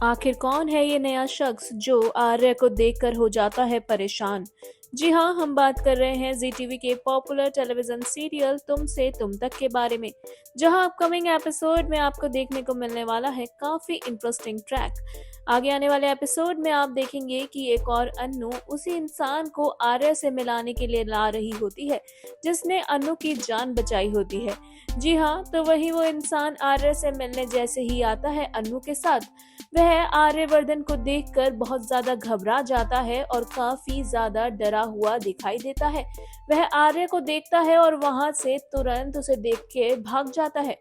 आखिर कौन है ये नया शख्स जो आर्य को देखकर हो जाता है परेशान? जी हाँ, हम बात कर रहे हैं जी टीवी के पॉपुलर टेलीविजन सीरियल तुम से तुम तक के बारे में, जहां अपकमिंग एपिसोड में आपको देखने को मिलने वाला है काफी इंटरेस्टिंग ट्रैक। आगे आने वाले एपिसोड में आप देखेंगे कि एक और अन्नू उसी इंसान को आर्य से मिलाने के लिए ला रही होती है जिसने अन्नू की जान बचाई होती है। जी हाँ, तो वही वो इंसान आर्य से मिलने जैसे ही आता है अन्नू के साथ, वह आर्यवर्धन को देखकर बहुत ज्यादा घबरा जाता है और काफी ज्यादा डरा हुआ दिखाई देता है। वह आर्य को देखता है और वहां से तुरंत उसे देख के भाग जाता है।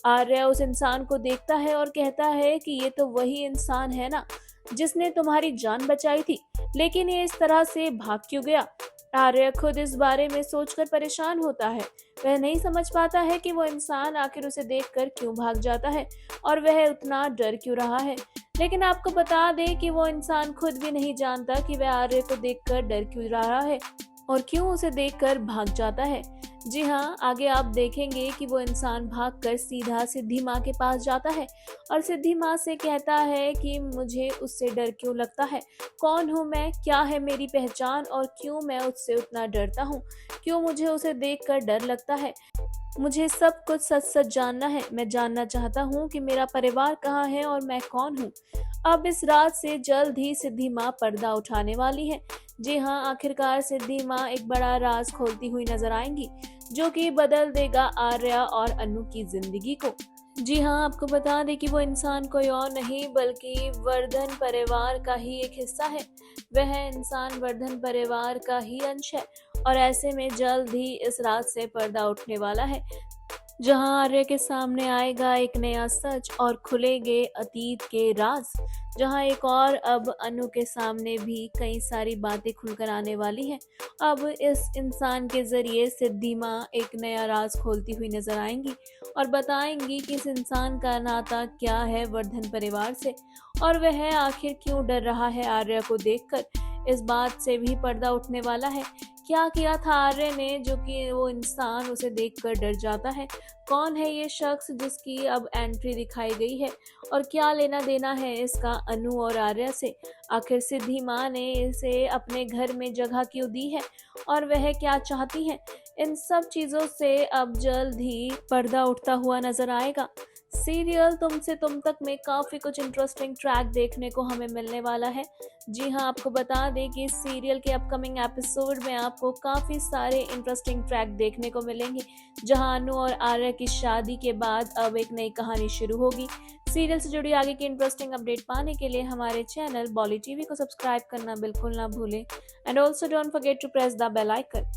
आर्य उस इंसान को देखता है और कहता है कि ये तो वही इंसान है ना जिसने तुम्हारी जान बचाई थी, लेकिन ये इस तरह से भाग क्यों गया? आर्य खुद इस बारे में सोचकर परेशान होता है। वह नहीं समझ पाता है कि वो इंसान आखिर उसे देखकर क्यों भाग जाता है और वह उतना डर क्यों रहा है। लेकिन आपको बता दें कि वो इंसान खुद भी नहीं जानता कि वह आर्य को देखकर डर क्यों रहा है और क्यों उसे देखकर भाग जाता है। जी हाँ, आगे आप देखेंगे कि वो इंसान भागकर सीधा सिद्धि माँ के पास जाता है और सिद्धि माँ से कहता है कि मुझे उससे डर क्यों लगता है, कौन हूँ मैं, क्या है मेरी पहचान और क्यों मैं उससे उतना डरता हूँ, क्यों मुझे उसे देखकर डर लगता है। मुझे सब कुछ सच सच जानना है। मैं जानना चाहता हूँ कि मेरा परिवार कहाँ है और मैं कौन हूँ। अब इस रात से जल्द ही सिद्धि माँ पर्दा उठाने वाली है। जी हाँ, आखिरकार सिद्धि माँ एक बड़ा राज खोलती हुई नजर आएंगी जो कि बदल देगा आर्या और अनु की जिंदगी को। जी हाँ, आपको बता दें कि वो इंसान कोई और नहीं बल्कि वर्धन परिवार का ही एक हिस्सा है। वह इंसान वर्धन परिवार का ही अंश है और ऐसे में जल्द ही इस रात से पर्दा उठने वाला है, जहां आर्य के सामने आएगा एक नया सच और खुलेंगे अतीत के राज। जहां एक और अब अनु के सामने भी कई सारी बातें खुलकर आने वाली हैं। अब इस इंसान के जरिए सिद्धि माँ एक नया राज खोलती हुई नजर आएंगी और बताएंगी कि इस इंसान का नाता क्या है वर्धन परिवार से और वह आखिर क्यों डर रहा है आर्य को देखकर। इस बात से भी पर्दा उठने वाला है। क्या किया था आर्य ने जो कि वो इंसान उसे देखकर डर जाता है? कौन है ये शख्स जिसकी अब एंट्री दिखाई गई है और क्या लेना देना है इसका अनु और आर्य से? आखिर सिद्धि माँ ने इसे अपने घर में जगह क्यों दी है और वह क्या चाहती है? इन सब चीजों से अब जल्द ही पर्दा उठता हुआ नजर आएगा। सीरियल तुमसे तुम तक में काफी कुछ इंटरेस्टिंग ट्रैक देखने को हमें मिलने वाला है। जी हाँ, आपको बता दें कि इस सीरियल के अपकमिंग एपिसोड में आपको काफी सारे इंटरेस्टिंग ट्रैक देखने को मिलेंगे, जहां अनु और आर्य की शादी के बाद अब एक नई कहानी शुरू होगी। सीरियल से जुड़ी आगे की इंटरेस्टिंग अपडेट पाने के लिए हमारे चैनल बॉली टीवी को सब्सक्राइब करना बिल्कुल ना भूलें and also don't forget to press the bell icon.